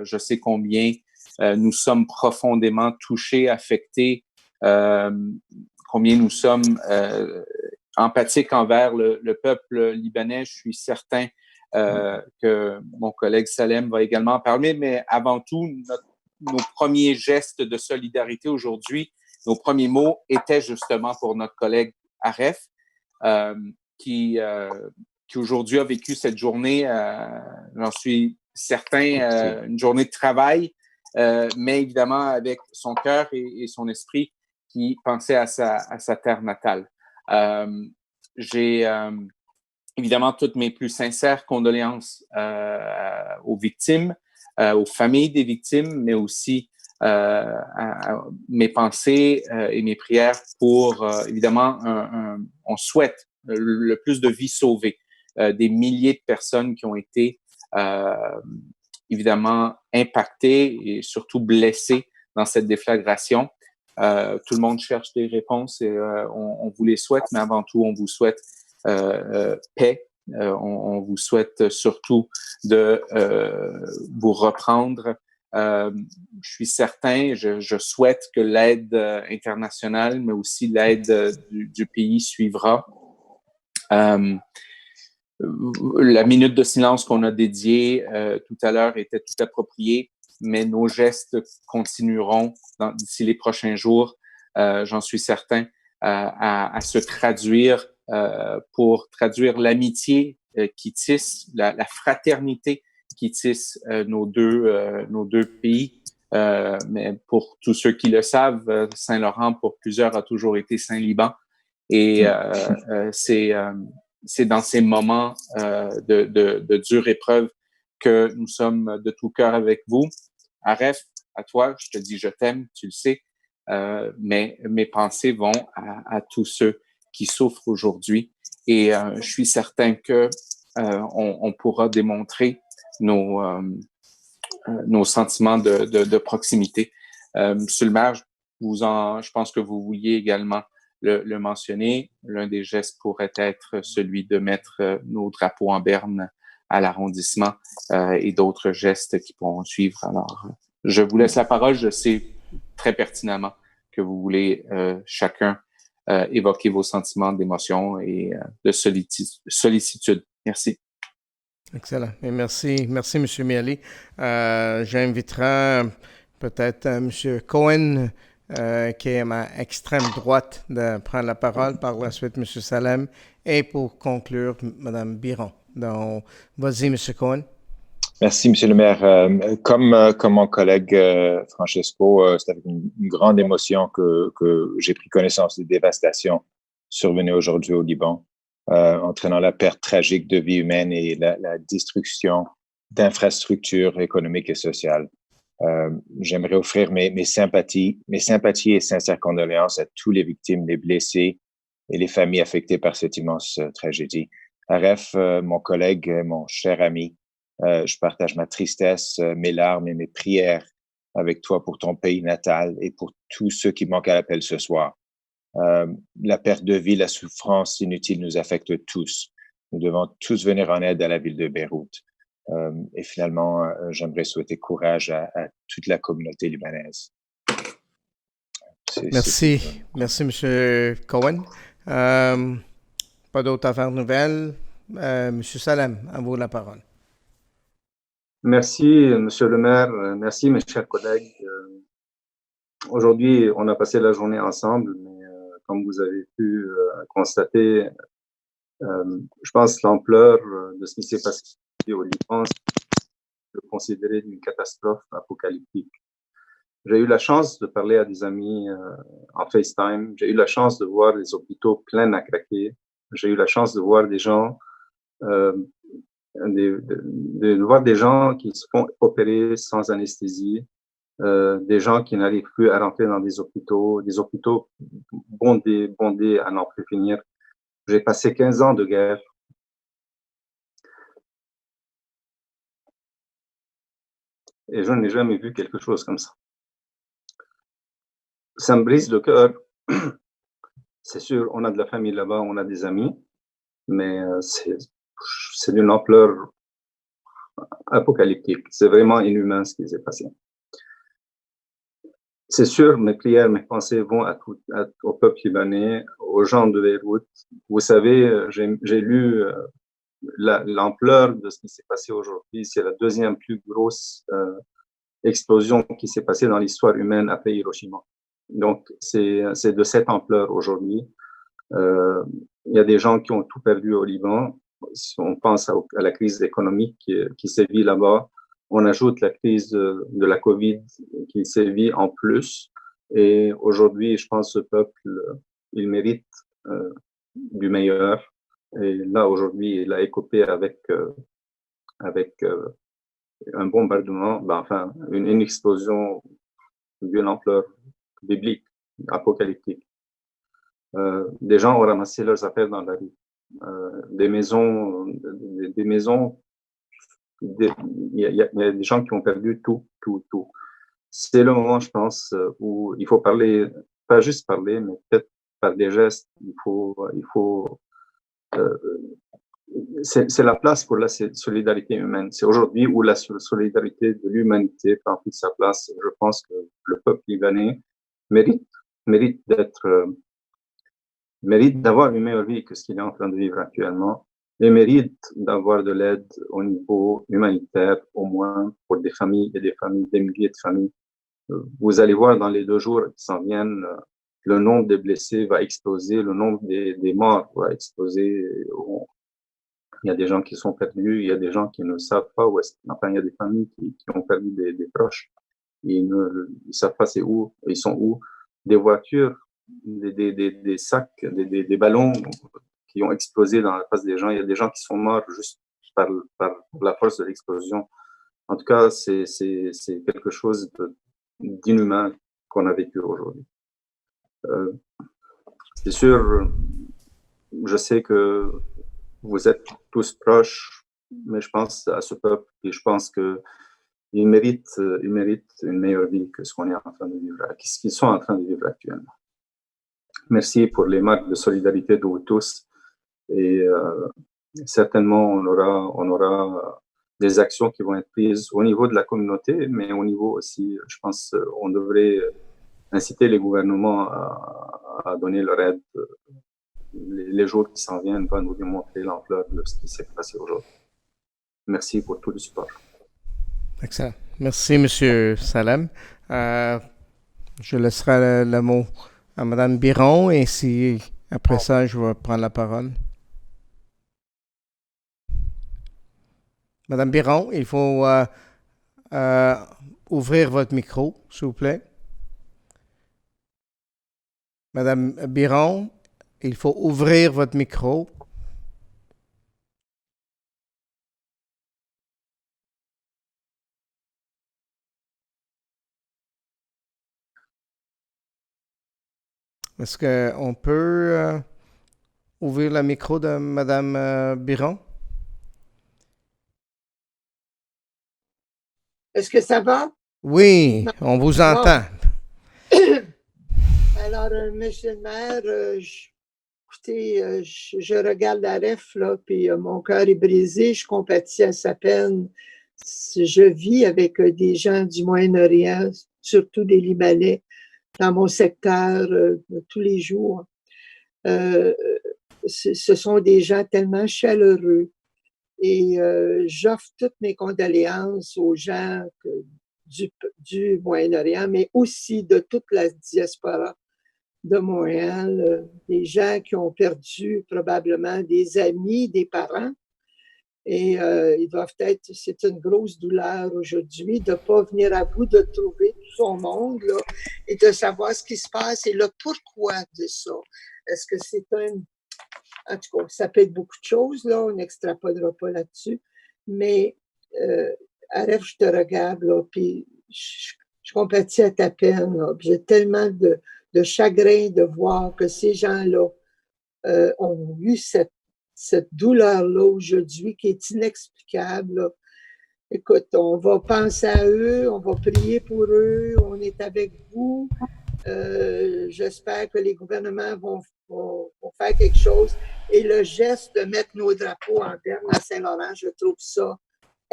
je sais combien nous sommes profondément touchés, affectés, combien nous sommes empathiques envers le peuple libanais. Je suis certain que mon collègue Salem va également en parler, mais avant tout, nos premiers gestes de solidarité aujourd'hui, nos premiers mots étaient justement pour notre collègue Aref, qui aujourd'hui a vécu cette journée, j'en suis certain, une journée de travail, mais évidemment avec son cœur et son esprit qui pensait à sa terre natale. J'ai évidemment toutes mes plus sincères condoléances aux victimes, aux familles des victimes, mais aussi mes pensées et mes prières pour, évidemment, on souhaite le plus de vies sauvées, des milliers de personnes qui ont été évidemment impactées et surtout blessées dans cette déflagration. Tout le monde cherche des réponses et on vous les souhaite, mais avant tout, on vous souhaite paix. On vous souhaite surtout de vous reprendre. Je suis certain, je souhaite que l'aide internationale, mais aussi l'aide du pays suivra. La minute de silence qu'on a dédiée tout à l'heure était tout appropriée, mais nos gestes continueront d'ici les prochains jours, j'en suis certain, à se traduire pour traduire l'amitié qui tisse, la fraternité qui tisse nos deux pays. Mais pour tous ceux qui le savent, Saint-Laurent, pour plusieurs, a toujours été Saint-Liban. Et c'est dans ces moments de dure épreuve que nous sommes de tout cœur avec vous. Aref, à toi, je te dis je t'aime, tu le sais, mais mes pensées vont à tous ceux qui souffrent aujourd'hui. Et je suis certain que on pourra démontrer nos sentiments de proximité. Monsieur le maire, je pense que vous vouliez également le mentionner. L'un des gestes pourrait être celui de mettre nos drapeaux en berne à l'arrondissement et d'autres gestes qui pourront suivre. Alors, je vous laisse la parole. Je sais très pertinemment que vous voulez chacun évoquer vos sentiments d'émotion et de sollicitude. Merci. Excellent. Et merci, M. Miali. J'inviterai peut-être M. Cohen, qui est à ma extrême droite, de prendre la parole. Par la suite, M. Salem. Et pour conclure, Mme Biron. Donc, vas-y, M. Cohen. Merci, M. le maire. Comme mon collègue Francesco, c'est avec une grande émotion que j'ai pris connaissance des dévastations survenues aujourd'hui au Liban, entraînant la perte tragique de vies humaines et la destruction d'infrastructures économiques et sociales. J'aimerais offrir mes sympathies et sincères condoléances à tous les victimes, les blessés et les familles affectées par cette immense tragédie. Aref, mon collègue, mon cher ami, je partage ma tristesse, mes larmes et mes prières avec toi pour ton pays natal et pour tous ceux qui manquent à l'appel ce soir. La perte de vie, la souffrance inutile nous affecte tous. Nous devons tous venir en aide à la ville de Beyrouth. Et finalement, j'aimerais souhaiter courage à toute la communauté libanaise. Merci, M. Cohen. Pas d'autres affaires nouvelles. M. Salem, à vous la parole. Merci, Monsieur le maire. Merci, mes chers collègues. Aujourd'hui, on a passé la journée ensemble, mais comme vous avez pu constater, je pense l'ampleur de ce qui s'est passé au Liban est considérée une catastrophe apocalyptique. J'ai eu la chance de parler à des amis en FaceTime. J'ai eu la chance de voir les hôpitaux pleins à craquer. J'ai eu la chance de voir des gens, de voir des gens qui se font opérer sans anesthésie, des gens qui n'arrivent plus à rentrer dans des hôpitaux bondés à n'en plus finir. J'ai passé 15 ans de guerre. Et je n'ai jamais vu quelque chose comme ça. Ça me brise le cœur. C'est sûr, on a de la famille là-bas, on a des amis, mais c'est d'une ampleur apocalyptique. C'est vraiment inhumain ce qui s'est passé. C'est sûr, mes prières, mes pensées vont au peuple libanais, aux gens de Beyrouth. Vous savez, j'ai lu l'ampleur de ce qui s'est passé aujourd'hui. C'est la deuxième plus grosse explosion qui s'est passée dans l'histoire humaine après Hiroshima. Donc, c'est de cette ampleur aujourd'hui. Il y a des gens qui ont tout perdu au Liban. Si on pense à la crise économique qui sévit là-bas, on ajoute la crise de la COVID qui sévit en plus. Et aujourd'hui, je pense que ce peuple, il mérite du meilleur. Et là, aujourd'hui, il a écopé avec un bombardement, enfin, une explosion d'une ampleur biblique, apocalyptique. Des gens ont ramassé leurs affaires dans la rue. Des maisons, il y a des gens qui ont perdu tout. C'est le moment, je pense, où il faut parler, pas juste parler, mais peut-être par des gestes. C'est la place pour la solidarité humaine. C'est aujourd'hui où la solidarité de l'humanité prend toute sa place. Je pense que le peuple libanais mérite d'avoir une meilleure vie que ce qu'il est en train de vivre actuellement et mérite d'avoir de l'aide au niveau humanitaire, au moins pour des familles et des familles, des milliers de familles. Vous allez voir dans les 2 jours qui s'en viennent, le nombre de blessés va exploser, le nombre des morts va exploser. Il y a des gens qui sont perdus, il y a des gens qui ne savent pas où est-ce. Enfin, il y a des familles qui ont perdu des proches. Ils savent pas c'est où, ils sont où. Des voitures, des sacs, des ballons qui ont explosé dans la face des gens. Il y a des gens qui sont morts juste par la force de l'explosion. En tout cas, c'est quelque chose d'inhumain qu'on a vécu aujourd'hui. C'est sûr, je sais que vous êtes tous proches, mais je pense à ce peuple et je pense qu'il mérite une meilleure vie que ce qu'on est en train de vivre, ce qu'ils sont en train de vivre actuellement. Merci pour les marques de solidarité de vous tous et certainement on aura des actions qui vont être prises au niveau de la communauté, mais au niveau aussi, je pense, on devrait inciter les gouvernements à donner leur aide. Les jours qui s'en viennent vont nous démontrer l'ampleur de ce qui s'est passé aujourd'hui. Merci pour tout le support. Excellent. Merci, M. Salem. Je laisserai le mot à Mme Biron et si après ça, je vais prendre la parole. Madame Biron, il faut ouvrir votre micro, s'il vous plaît. Madame Biron, il faut ouvrir votre micro. Est-ce qu'on peut ouvrir le micro de Madame Biron? Est-ce que ça va? Oui, on vous entend. Alors, monsieur le maire, écoutez, je regarde la ref, là, puis mon cœur est brisé, je compatis à sa peine. Je vis avec des gens du Moyen-Orient, surtout des Libanais, dans mon secteur tous les jours. Ce sont des gens tellement chaleureux. Et j'offre toutes mes condoléances aux gens du Moyen-Orient, mais aussi de toute la diaspora de Montréal, des gens qui ont perdu probablement des amis, des parents. Et ils doivent être, c'est une grosse douleur aujourd'hui de ne pas venir à bout de trouver tout son monde là, et de savoir ce qui se passe et le pourquoi de ça. Est-ce que c'est en tout cas, ça peut être beaucoup de choses, là, on n'extrapolera pas là-dessus, mais Aref, je te regarde, là, puis je compatis à ta peine, là, puis j'ai tellement de chagrin de voir que ces gens-là ont eu cette douleur-là aujourd'hui qui est inexplicable, là. Écoute, on va penser à eux, on va prier pour eux, on est avec vous. J'espère que les gouvernements vont faire quelque chose. Et le geste de mettre nos drapeaux en berne à Saint-Laurent, je trouve ça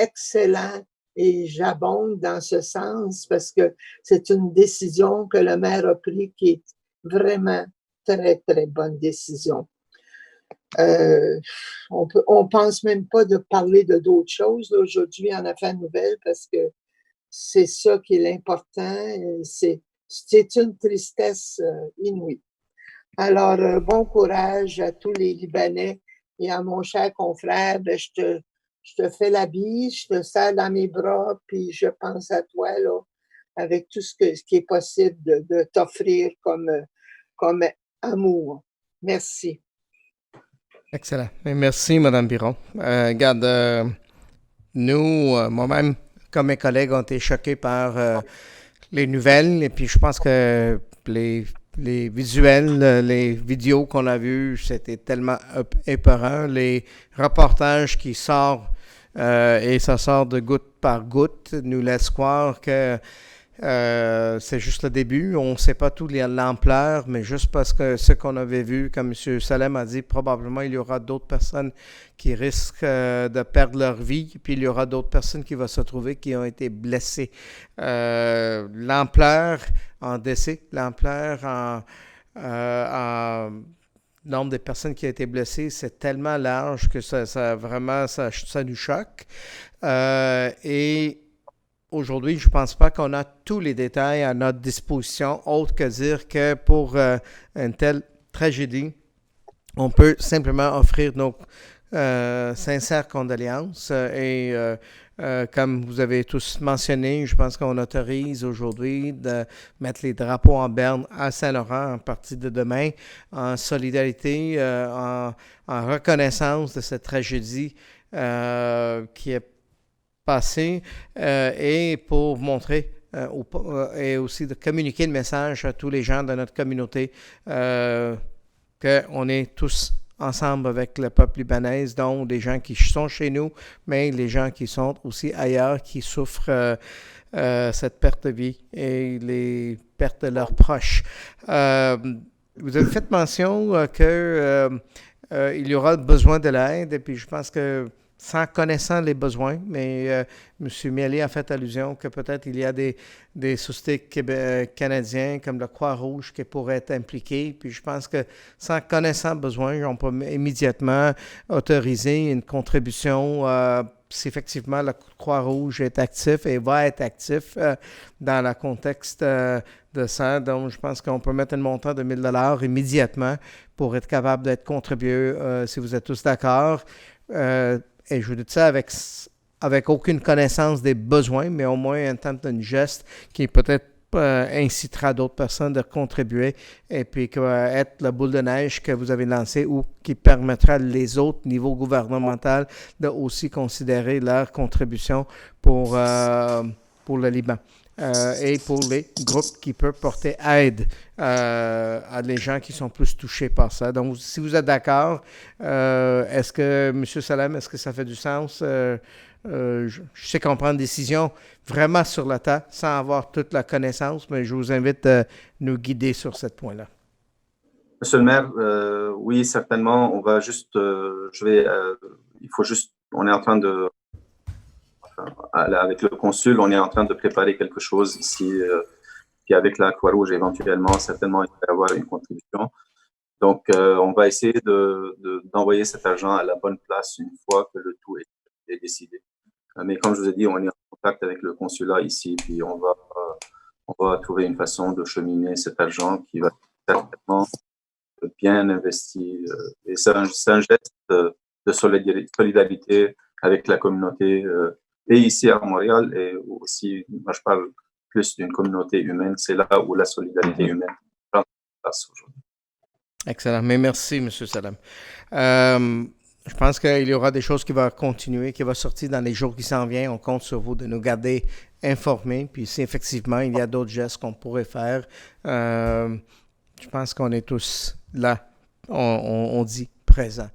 excellent et j'abonde dans ce sens parce que c'est une décision que le maire a prise qui est vraiment très, très bonne décision. On pense même pas de parler de d'autres choses aujourd'hui en affaires nouvelles parce que c'est ça qui est l'important. C'est une tristesse inouïe. Alors, bon courage à tous les Libanais et à mon cher confrère. Ben, je te fais la bise, je te serre dans mes bras, puis je pense à toi là, avec tout ce qui est possible de t'offrir comme amour. Merci. Excellent. Et merci, Mme Biron. Regarde, nous, moi-même, comme mes collègues, ont été choqués par les nouvelles. Et puis, je pense que les visuels, les vidéos qu'on a vues, c'était tellement épeurant. Les reportages qui sortent, et ça sort de goutte par goutte, nous laissent croire que c'est juste le début. On ne sait pas tout l'ampleur, mais juste parce que ce qu'on avait vu, comme M. Salem a dit, probablement il y aura d'autres personnes qui risquent de perdre leur vie, puis il y aura d'autres personnes qui vont se trouver qui ont été blessées. L'ampleur en décès, l'ampleur en nombre de personnes qui ont été blessées, c'est tellement large que ça nous choque. Et aujourd'hui, je ne pense pas qu'on a tous les détails à notre disposition, autre que dire que pour une telle tragédie, on peut simplement offrir nos sincères condoléances et comme vous avez tous mentionné, je pense qu'on autorise aujourd'hui de mettre les drapeaux en berne à Saint-Laurent à partir de demain en solidarité, en reconnaissance de cette tragédie qui est passée et pour montrer et aussi de communiquer le message à tous les gens de notre communauté qu'on est tous ensemble avec le peuple libanais, dont des gens qui sont chez nous, mais les gens qui sont aussi ailleurs, qui souffrent cette perte de vie et les pertes de leurs proches. Vous avez fait mention qu'il y aura besoin de l'aide, et puis je pense que sans connaissant les besoins, mais M. Mialy a fait allusion que peut-être il y a des sociétés canadiens comme le Croix-Rouge qui pourraient être impliqués. Puis je pense que sans connaissant besoin, on peut immédiatement autoriser une contribution si effectivement le Croix-Rouge est actif et va être actif dans le contexte de ça. Donc, je pense qu'on peut mettre un montant de 1 000 $ immédiatement pour être capable d'être contribué, si vous êtes tous d'accord. Et je vous dis ça avec aucune connaissance des besoins, mais au moins un temps d'un geste qui peut-être incitera d'autres personnes de contribuer et puis qui va être la boule de neige que vous avez lancée ou qui permettra les autres niveaux gouvernementaux de aussi considérer leur contribution pour le Liban. Et pour les groupes qui peuvent porter aide à les gens qui sont plus touchés par ça. Donc, si vous êtes d'accord, est-ce que, M. Salem, est-ce que ça fait du sens? Je sais qu'on prend une décision vraiment sur le tas, sans avoir toute la connaissance, mais je vous invite à nous guider sur ce point-là. Monsieur le maire, oui, certainement, on va juste, il faut juste, on est en train de, avec le consul, on est en train de préparer quelque chose ici, puis avec la Croix-Rouge, éventuellement, certainement, il va y avoir une contribution. Donc, on va essayer d'envoyer cet argent à la bonne place une fois que le tout est décidé. Mais comme je vous ai dit, on est en contact avec le consulat ici, puis on va trouver une façon de cheminer cet argent qui va certainement bien investi. Et c'est un geste de solidarité avec la communauté, et ici à Montréal, et aussi, moi je parle plus d'une communauté humaine, c'est là où la solidarité humaine prend place aujourd'hui. Excellent. Mais merci, M. Salem. Je pense qu'il y aura des choses qui vont continuer, qui vont sortir dans les jours qui s'en viennent. On compte sur vous de nous garder informés. Puis si effectivement il y a d'autres gestes qu'on pourrait faire, je pense qu'on est tous là, on dit présents.